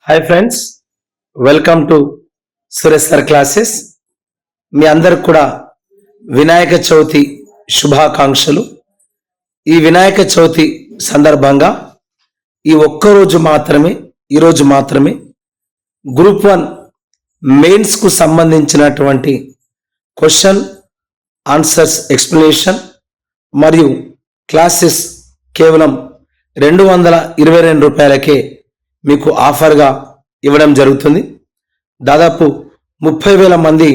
Hi friends, welcome to Suresh sir classes. మీ అందరికి కూడా వినాయక చవితి శుభాకాంక్షలు. ఈ వినాయక చవితి సందర్భంగా ఈరోజు మాత్రమే గ్రూప్ 1 మెయిన్స్కు సంబంధించినటువంటి క్వశ్చన్ ఆన్సర్స్ ఎక్స్ప్లెనేషన్ మరియు క్లాసెస్ కేవలం ₹222 మీకు ఆఫర్గా ఇవ్వడం జరుగుతుంది. దాదాపు 30,000 మంది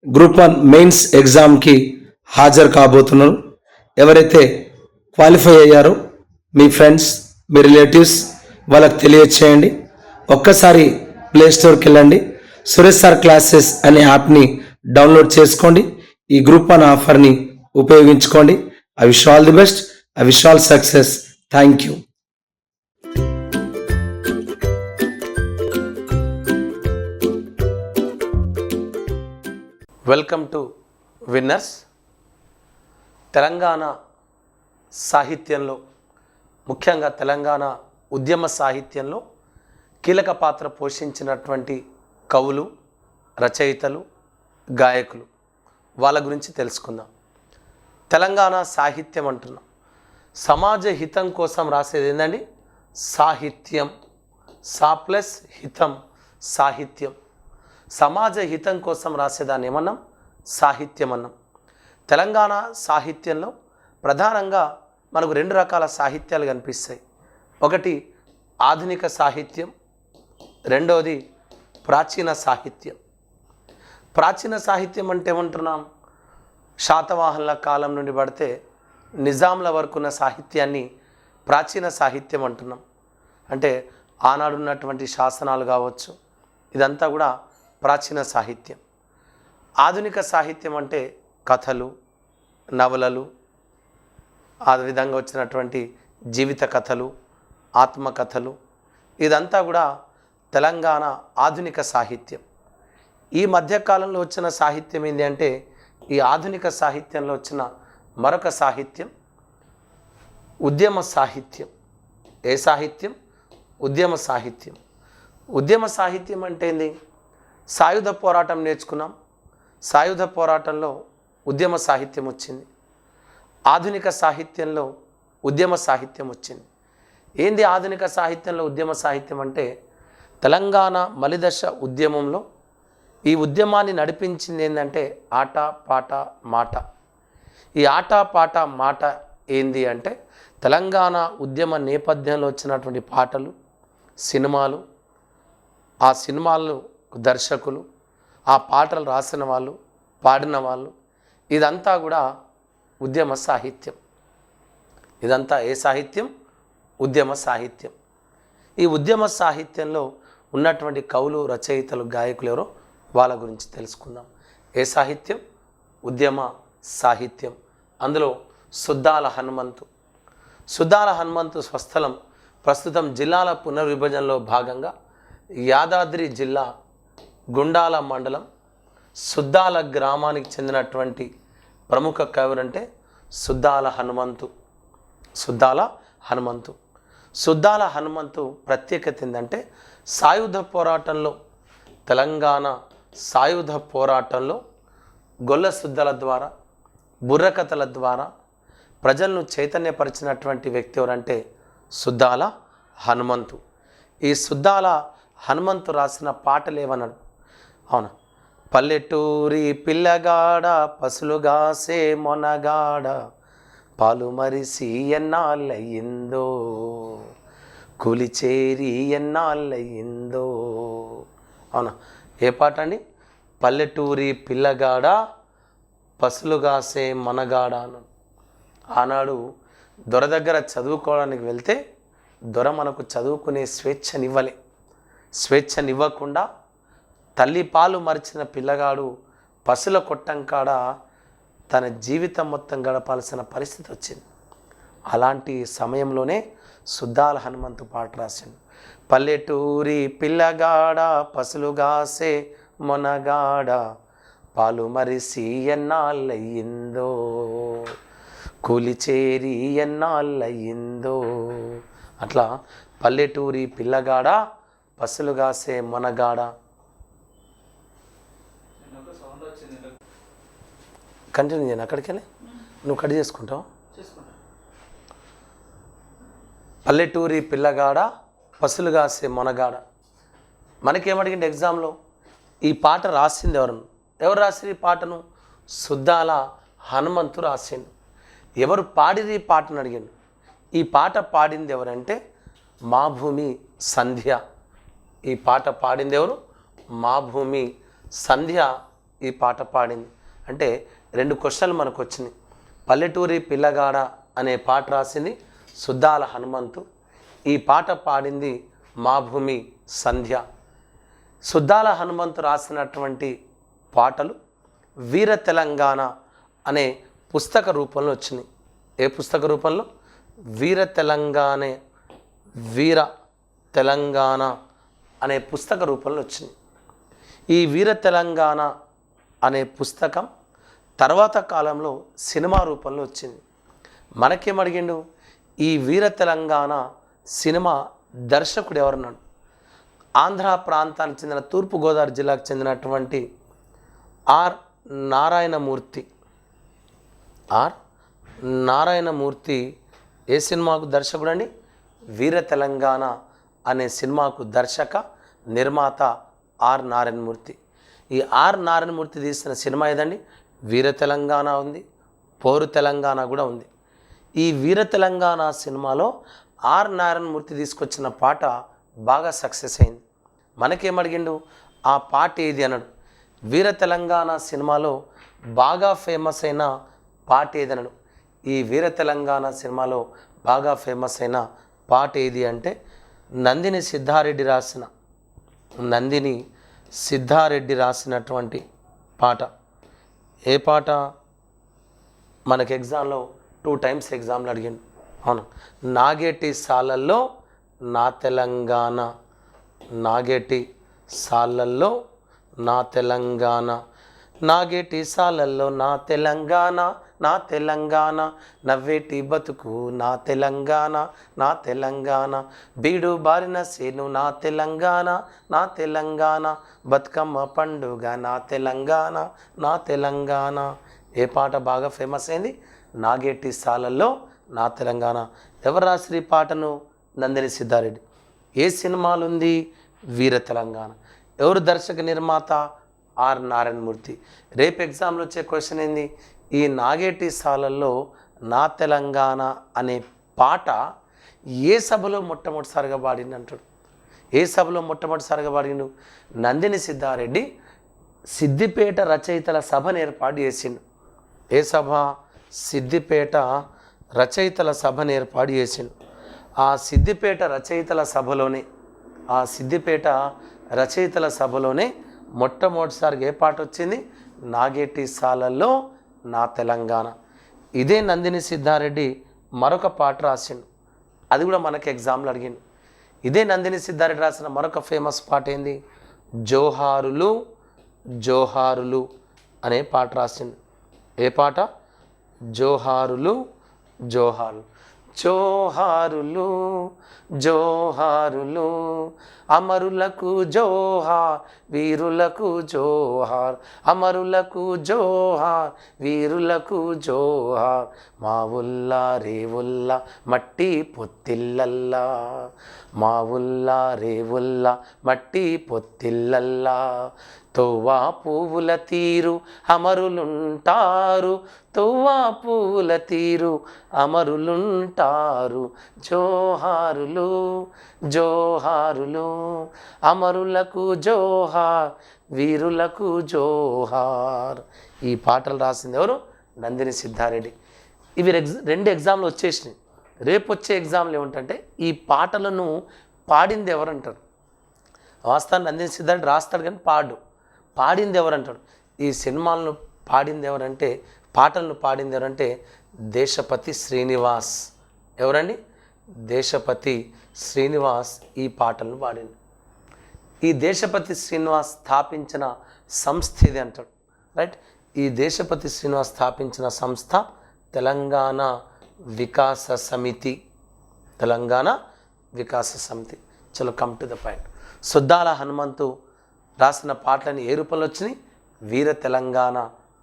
గ్రూప్ 1 మెయిన్స్ ఎగ్జామ్కి హాజరు కాబోతున్నారు. ఎవరైతే క్వాలిఫై అయ్యారో మీ ఫ్రెండ్స్, మీ రిలేటివ్స్ వాళ్ళకి తెలియచేయండి. ఒక్కసారి ప్లేస్టోర్కి వెళ్ళండి, సురేష్ సార్ క్లాసెస్ అనే యాప్ని డౌన్లోడ్ చేసుకోండి. ఈ గ్రూప్ 1 ఆఫర్ని ఉపయోగించుకోండి. I wish all the best, I wish all success. Thank you. Welcome to winners. Telangana సాహిత్యంలో, ముఖ్యంగా తెలంగాణ ఉద్యమ సాహిత్యంలో కీలక పాత్ర పోషించినటువంటి కవులు, రచయితలు, గాయకులు వాళ్ళ గురించి తెలుసుకుందాం. తెలంగాణ సాహిత్యం అంటున్నాం, సమాజ హితం కోసం రాసేది ఏంటండి? సాహిత్యం. సా ప్లస్ హితం, సాహిత్యం. సమాజ హితం కోసం రాసేదాన్ని ఏమన్నాం? సాహిత్యం అన్నాం. తెలంగాణ సాహిత్యంలో ప్రధానంగా మనకు 2 రకాల సాహిత్యాలు కనిపిస్తాయి. ఒకటి ఆధునిక సాహిత్యం, రెండవది ప్రాచీన సాహిత్యం. ప్రాచీన సాహిత్యం అంటే ఏమంటున్నాం? శాతవాహనుల కాలం నుండి పడితే నిజాంల వరకు ఉన్న సాహిత్యాన్ని ప్రాచీన సాహిత్యం అంటున్నాం. అంటే ఆనాడున్నటువంటి శాసనాలు కావచ్చు, ఇదంతా కూడా ప్రాచీన సాహిత్యం. ఆధునిక సాహిత్యం అంటే కథలు, నవలలు, ఆ విధంగా వచ్చినటువంటి జీవిత కథలు, ఆత్మకథలు, ఇదంతా కూడా తెలంగాణ ఆధునిక సాహిత్యం. ఈ మధ్యకాలంలో వచ్చిన సాహిత్యం ఏంటి అంటే, ఈ ఆధునిక సాహిత్యంలో వచ్చిన మరొక సాహిత్యం ఉద్యమ సాహిత్యం. ఏ సాహిత్యం? ఉద్యమ సాహిత్యం. ఉద్యమ సాహిత్యం అంటే ఏంది? సాయుధ పోరాటం నేర్చుకున్నాం. సాయుధ పోరాటంలో ఉద్యమ సాహిత్యం వచ్చింది. ఆధునిక సాహిత్యంలో ఉద్యమ సాహిత్యం వచ్చింది. ఏంది ఆధునిక సాహిత్యంలో ఉద్యమ సాహిత్యం అంటే, తెలంగాణ మలిదశ ఉద్యమంలో ఈ ఉద్యమాన్ని నడిపించింది ఏంటంటే ఆట, పాట, మాట. ఈ ఆట, పాట, మాట ఏంది అంటే, తెలంగాణ ఉద్యమ నేపథ్యంలో వచ్చినటువంటి పాటలు, సినిమాలు, ఆ సినిమాలను దర్శకులు, ఆ పాటలు రాసిన వాళ్ళు, పాడిన వాళ్ళు, ఇదంతా కూడా ఉద్యమ సాహిత్యం. ఇదంతా ఏ సాహిత్యం? ఉద్యమ సాహిత్యం. ఈ ఉద్యమ సాహిత్యంలో ఉన్నటువంటి కవులు, రచయితలు, గాయకులు ఎవరో వాళ్ళ గురించి తెలుసుకుందాం. ఏ సాహిత్యం? ఉద్యమ సాహిత్యం. అందులో సుద్దాల హనుమంతు. సుద్దాల హనుమంతు స్వస్థలం ప్రస్తుతం జిల్లాల పునర్విభజనలో భాగంగా యాదాద్రి జిల్లా గుండాల మండలం సుద్దాల గ్రామానికి చెందినటువంటి ప్రముఖ కవులంటే సుద్దాల హనుమంతు. సుద్దాల హనుమంతు. సుద్దాల హనుమంతు ప్రత్యేకత ఏంటంటే, సాయుధ పోరాటంలో, తెలంగాణ సాయుధ పోరాటంలో గొల్ల సుద్దాల ద్వారా, బుర్రకథల ద్వారా ప్రజలను చైతన్యపరిచినటువంటి వ్యక్తి ఎవరంటే సుద్దాల హనుమంతు. ఈ సుద్దాల హనుమంతు రాసిన పాటలు ఏమన్నాడు? అవునా, పల్లెటూరి పిల్లగాడ, పసులుగాసే మొనగాడ, పాలు మరిసి ఎన్నాళ్ళయిందో, కూలిచేరి ఎన్నాళ్ళయిందో. అవునా, ఏ పాట అండి? పల్లెటూరి పిల్లగాడ, పసులుగాసే మనగాడ అన్నాడు. ఆనాడు దొర దగ్గర చదువుకోవడానికి వెళ్తే దొర మనకు చదువుకునే స్వేచ్ఛనివ్వలే. స్వేచ్ఛనివ్వకుండా తల్లి పాలు మరిచిన పిల్లగాడు పసుల కొట్టం కాడ తన జీవితం మొత్తం గడపాల్సిన పరిస్థితి వచ్చింది. అలాంటి సమయంలోనే సుద్దాల హనుమంతు పాట రాసిండు. పల్లెటూరి పిల్లగాడ, పసులుగాసే మొనగాడ, పాలు మరిసి ఎన్నాళ్ళయిందో, కూలిచేరి ఎన్నాళ్ళయిందో. అట్లా పల్లెటూరి పిల్లగాడ, పసులుగాసే మనగాడ. కంటిన్యూ చేయను అక్కడికి వెళ్ళి నువ్వు కట్ చేసుకుంటావు. పల్లెటూరి పిల్లగాడ పసులుగాసే మనగాడ. మనకేమడిగింది ఎగ్జామ్లో? ఈ పాట రాసింది ఎవరు రాసింది ఈ పాటను? సుద్దాల హనుమంతు రాసిండు. ఎవరు పాడిది ఈ పాటను అడిగిండు. ఈ పాట పాడింది ఎవరంటే మా భూమి సంధ్య. ఈ పాట పాడింది ఎవరు? మా భూమి సంధ్య ఈ పాట పాడింది. అంటే 2 క్వశ్చన్లు మనకు వచ్చినాయి. పల్లెటూరి పిల్లగాడ అనే పాట రాసింది సుద్దాల హనుమంతు. ఈ పాట పాడింది మా భూమి సంధ్య. సుద్దాల హనుమంతు రాసినటువంటి పాటలు వీర తెలంగాణ అనే పుస్తక రూపంలో వచ్చినాయి. ఏ పుస్తక రూపంలో? వీర తెలంగాణ అనే పుస్తక రూపంలో వచ్చింది. ఈ వీర తెలంగాణ అనే పుస్తకం తర్వాత కాలంలో సినిమా రూపంలో వచ్చింది. మనకేమడిగిండు? ఈ వీర తెలంగాణ సినిమా దర్శకుడు ఎవరన్నాడు? ఆంధ్ర ప్రాంతానికి చెందిన తూర్పుగోదావరి జిల్లాకు చెందినటువంటి ఆర్ నారాయణమూర్తి ఏ సినిమాకు దర్శకుడు అండి? వీర తెలంగాణ అనే సినిమాకు దర్శక నిర్మాత ఆర్ నారాయణమూర్తి. ఈ ఆర్ నారాయణమూర్తి తీసిన సినిమా ఏదండి? వీర తెలంగాణ ఉంది, పోరు తెలంగాణ కూడా ఉంది. ఈ వీర తెలంగాణ సినిమాలో ఆర్ నారాయణమూర్తి తీసుకొచ్చిన పాట బాగా సక్సెస్ అయింది. మనకేమడిగిండు? ఆ పాట ఏది అన్నాడు. వీర తెలంగాణ సినిమాలో బాగా ఫేమస్ అయిన పాట ఏది అన్నాడు. ఈ వీర తెలంగాణ సినిమాలో బాగా ఫేమస్ అయిన పాట ఏది అంటే నందిని సిద్ధారెడ్డి రాసినటువంటి పాట. ఏ పాట? మనకి ఎగ్జామ్లో 2 times ఎగ్జామ్లో అడిగిండు. అవును. నాగేటి సాలల్లో నా తెలంగాణ, నాగేటి సాలల్లో నా తెలంగాణ, నాగేటి సాలల్లో నా తెలంగాణ, నా తెలంగాణ, నవ్వేటి బతుకు నా తెలంగాణ, నా తెలంగాణ, బీడు బారిన సేను నా తెలంగాణ, నా తెలంగాణ, బతుకమ్మ పండుగ నా తెలంగాణ, నా తెలంగాణ. ఏ పాట బాగా ఫేమస్ అయింది? నాగేటి సాలల్లో నా తెలంగాణ. ఎవరు రాసిరు ఈ పాటను? నందిని సిద్ధారెడ్డి. ఏ సినిమాలు ఉంది? వీర తెలంగాణ. ఎవరు దర్శక నిర్మాత? ఆర్ నారాయణమూర్తి. రేపు ఎగ్జామ్లో వచ్చే క్వశ్చన్ ఏంది? ఈ నాగేటి సాలల్లో నా తెలంగాణ అనే పాట ఏ సభలో మొట్టమొదటిసారిగా పాడింది అంటాడు. ఏ సభలో మొట్టమొదటిసారిగా పాడిండు? నందిని సిద్ధారెడ్డి సిద్దిపేట రచయితల సభను ఏర్పాటు చేసిండు. ఏ సభ? సిద్దిపేట రచయితల సభను ఏర్పాటు చేసిండు. ఆ సిద్దిపేట రచయితల సభలోనే మొట్టమొదటిసారిగా ఏ పాట వచ్చింది? నాగేటి సాలల్లో నా తెలంగాణ. ఇదే నందిని సిద్ధారెడ్డి మరొక పాట రాసిండు. అది కూడా మనకి ఎగ్జామ్లో అడిగిండు. ఇదే నందిని సిద్ధారెడ్డి రాసిన మరొక ఫేమస్ పాట ఏంది? జోహారులు జోహారులు అనే పాట రాసిండు. ఏ పాట? జోహారులు జోహారులు. జోహారులు జోహారులు అమరులకు జోహార్ వీరులకు జోహార్, అమరులకు జోహార్ వీరులకు జోహార్, మా ఉల్లా రేవుల్లా మట్టి పొత్తిల్లల్లా, మా ఉల్లా రేవుల్లా మట్టి పొత్తిల్లల్లా, తోవా పువ్వుల తీరు అమరులుంటారు, తోవా పువ్వుల తీరు అమరులుంటారు, జోహారులు జోహారులు అమరులకు జోహార్ వీరులకు జోహార్. ఈ పాటలు రాసింది ఎవరు? నందిని సిద్ధారెడ్డి. ఇవి 2 ఎగ్జామ్లు వచ్చేసినాయి. రేపు వచ్చే ఎగ్జామ్లు ఏమిటంటే ఈ పాటలను పాడింది ఎవరంటారు. వాస్తవాన్ని నందిని సిద్ధారెడ్డి రాస్తాడు కానీ పాడింది ఎవరంటాడు. ఈ సినిమాలను పాడింది ఎవరంటే, పాటలను పాడింది ఎవరంటే దేశపతి శ్రీనివాస్. ఎవరండి? దేశపతి శ్రీనివాస్ ఈ పాటలను పాడింది. ఈ దేశపతి శ్రీనివాస్ స్థాపించిన సంస్థ ఇది అంటాడు. రైట్. ఈ దేశపతి శ్రీనివాస్ స్థాపించిన సంస్థ తెలంగాణ వికాస సమితి. తెలంగాణ వికాస సమితి. చలో come to the point. Suddala Hanumanthu రాసిన పాటలని ఏ రూపంలో వచ్చినాయి? వీర తెలంగాణ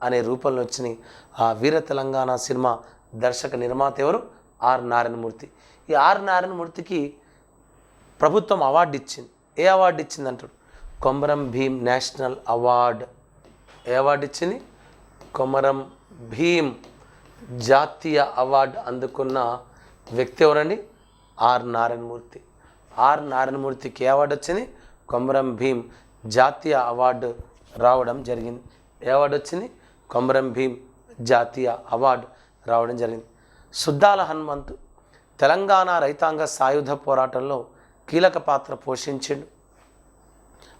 అనే రూపంలో వచ్చినాయి. ఆ వీర తెలంగాణ సినిమా దర్శక నిర్మాత ఎవరు? ఆర్ నారాయణమూర్తి. ఈ ఆర్ నారాయణమూర్తికి ప్రభుత్వం అవార్డు ఇచ్చింది. ఏ అవార్డు ఇచ్చింది అంటాడు? Komaram Bheem national award. ఏ అవార్డు ఇచ్చింది? కొమరం భీం జాతీయ అవార్డు అందుకున్న వ్యక్తి ఎవరండి? ఆర్ నారాయణమూర్తి. ఆర్ నారాయణమూర్తికి ఏ అవార్డు వచ్చింది? కొమరం భీం జాతీయ అవార్డు రావడం జరిగింది. ఏ అవార్డు వచ్చింది? కొమరం భీం జాతీయ అవార్డు రావడం జరిగింది. సుద్దాల హనుమంతు తెలంగాణ రైతాంగ సాయుధ పోరాటంలో కీలక పాత్ర పోషించిండు.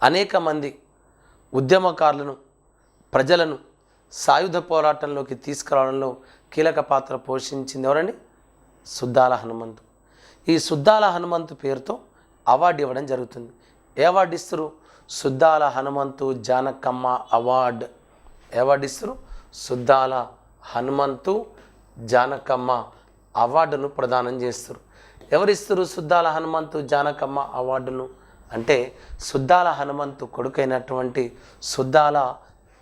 అనేక మంది ఉద్యమకారులను, ప్రజలను సాయుధ పోరాటంలోకి తీసుకురావడంలో కీలక పాత్ర పోషించింది ఎవరండి? సుద్దాల హనుమంతు. ఈ సుద్దాల హనుమంతు పేరుతో అవార్డు ఇవ్వడం జరుగుతుంది. ఏ అవార్డు ఇస్తారు? సుద్దాల హనుమంతు జానకమ్మ అవార్డు. ఏ అవార్డు ఇస్తారు? సుద్దాల హనుమంతు జానకమ్మ అవార్డును ప్రదానం చేస్తారు. ఎవరిస్తారు సుద్దాల హనుమంతు జానకమ్మ అవార్డును అంటే సుద్దాల హనుమంతు కొడుకైనటువంటి సుద్దాల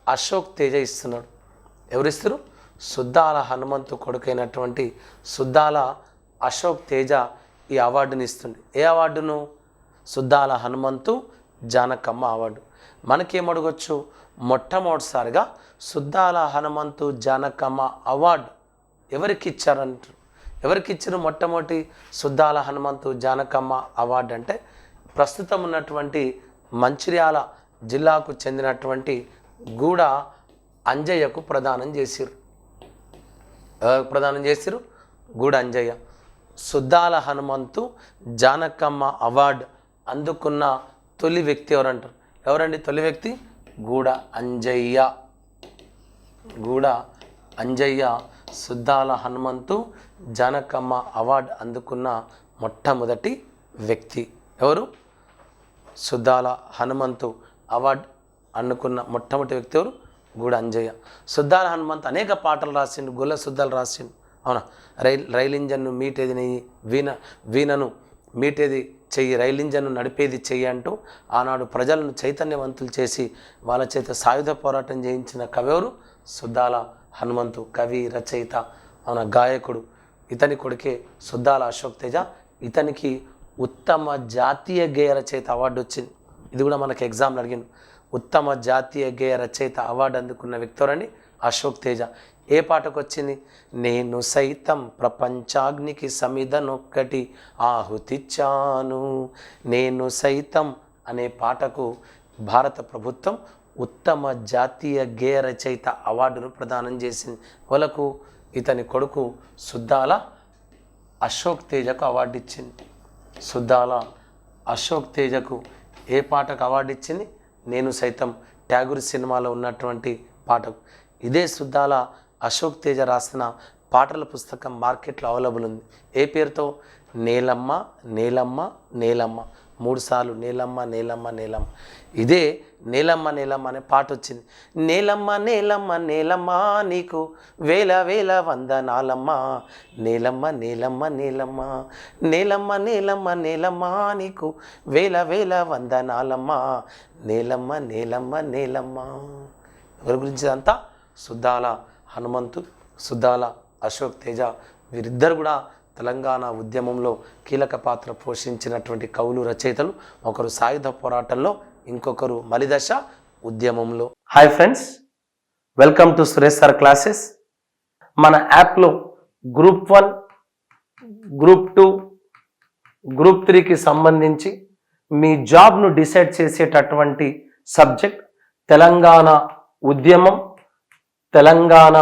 అశోక్ తేజ ఇస్తున్నాడు. ఎవరిస్తారు? సుద్దాల హనుమంతు కొడుకైనటువంటి సుద్దాల అశోక్ తేజ ఈ అవార్డుని ఇస్తుంది. ఏ అవార్డును? సుద్దాల హనుమంతు జానకమ్మ అవార్డు. మనకేమడగొచ్చు? మొట్టమొదటిసారిగా సుద్దాల హనుమంతు జానకమ్మ అవార్డు ఎవరికి ఇచ్చారంటారు? ఎవరికి ఇచ్చారు మొట్టమొదటి సుద్దాల హనుమంతు జానకమ్మ అవార్డు అంటే ప్రస్తుతం ఉన్నటువంటి మంచిర్యాల జిల్లాకు చెందినటువంటి గూడ అంజయ్యకు ప్రదానం చేసిరు. ప్రదానం చేసిరు? గూడ అంజయ్య. సుద్దాల హనుమంతు జానకమ్మ అవార్డు అందుకున్న తొలి వ్యక్తి ఎవరంటారు? ఎవరండి తొలి వ్యక్తి? గూడ అంజయ్య. గూడ అంజయ్య సుద్దాల హనుమంతు జానకమ్మ అవార్డు అందుకున్న మొట్టమొదటి వ్యక్తి. ఎవరు? సుద్దాల హనుమంతు అవార్డు అందుకున్న మొట్టమొదటి వ్యక్తి ఎవరు? గూడ అంజయ్య. సుద్దాల హనుమంతు అనేక పాటలు రాసిండు. గొల్ల సుద్దాలు రాసిండు. అవునా? రైలు ఇంజన్ను మీటేది నెయ్యి, వీణను మీటేది చెయ్యి, రైలు ఇంజన్ను నడిపేది చెయ్యి అంటూ ఆనాడు ప్రజలను చైతన్యవంతులు చేసి వాళ్ళ చేత సాయుధ పోరాటం చేయించిన కవి ఎవరు? సుద్దాల హనుమంతు. కవి, రచయిత, అవునా, గాయకుడు. ఇతని కొడుకే సుద్దాల అశోక్ తేజ. ఇతనికి ఉత్తమ జాతీయ గేయ రచయిత అవార్డు వచ్చింది. ఇది కూడా మనకి ఎగ్జామ్లో అడిగింది. ఉత్తమ జాతీయ గేయ రచయిత అవార్డు అందుకున్న వ్యక్తి ఎవరండి? అశోక్ తేజ. ఏ పాటకు వచ్చింది? నేను సైతం ప్రపంచాగ్నికి సమిధనొక్కటి ఆహుతిచ్చాను. నేను సైతం అనే పాటకు భారత ప్రభుత్వం ఉత్తమ జాతీయ గేయ రచయిత అవార్డును ప్రదానం చేసింది. వాళ్ళకు ఇతని కొడుకు సుద్దాల అశోక్ తేజకు అవార్డు ఇచ్చింది. సుద్దాల అశోక్ తేజకు ఏ పాటకు అవార్డు ఇచ్చింది? నేను సైతం, ట్యాగూర్ సినిమాలో ఉన్నటువంటి పాటకు. ఇదే సుద్దాల అశోక్ తేజ రాసిన పాటల పుస్తకం మార్కెట్లో అవైలబుల్ ఉంది. ఏ పేరుతో? నేలమ్మ నేలమ్మ నేలమ్మ. 3 సార్లు నేలమ్మ నేలమ్మ నేలమ్మ. ఇదే నేలమ్మ నేలమ్మ అనే పాట వచ్చింది. నేలమ్మ నేలమ్మ నేలమ్మ నీకు వేల వేల వందనాలమ్మ. నేలమ్మ నేలమ్మ నేలమ్మ నేలమ్మ నేలమ్మ నేలమ్మ నీకు వేల వేల వందనాలమ్మ. నేలమ్మ నేలమ్మ నేలమ్మ. ఎవరి గురించి అంతా? సుద్దాల హనుమంతు, సుద్దాల అశోక్ తేజ. వీరిద్దరు కూడా తెలంగాణ ఉద్యమంలో కీలక పాత్ర పోషించినటువంటి కవులు, రచయితలు. ఒకరు సాయుధ పోరాటంలో, ఇంకొకరు మలిదశ ఉద్యమంలో. Hi friends, welcome to Suresh sir classes. మన యాప్లో గ్రూప్ 1, గ్రూప్ 2, గ్రూప్ 3కి సంబంధించి మీ జాబ్ను డిసైడ్ చేసేటటువంటి సబ్జెక్ట్ తెలంగాణ ఉద్యమం, తెలంగాణ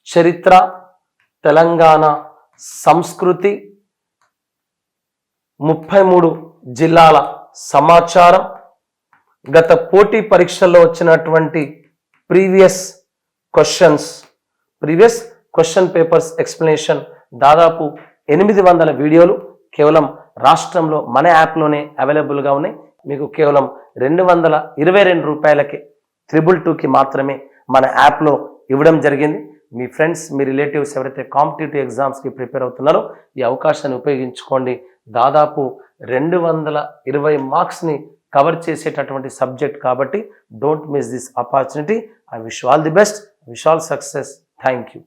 చరిత్ర, తెలంగాణ సంస్కృతి, 33 జిల్లాల సమాచారం, గత పోటీ పరీక్షల్లో వచ్చినటువంటి ప్రీవియస్ క్వశ్చన్ పేపర్స్ ఎక్స్ప్లెనేషన్, దాదాపు 800 వీడియోలు కేవలం రాష్ట్రంలో మన యాప్లోనే అవైలబుల్గా ఉన్నాయి. మీకు కేవలం 222 రూపాయలకే 222కి మాత్రమే మన యాప్లో ఇవ్వడం జరిగింది. మీ ఫ్రెండ్స్, మీ రిలేటివ్స్ ఎవరైతే కాంపిటేటివ్ ఎగ్జామ్స్కి ప్రిపేర్ అవుతున్నారో ఈ అవకాశాన్ని ఉపయోగించుకోండి. దాదాపు 220 మార్క్స్ని కవర్ చేసేటటువంటి సబ్జెక్ట్ కాబట్టి don't miss this opportunity. I wish all the best, wish all success. Thank you.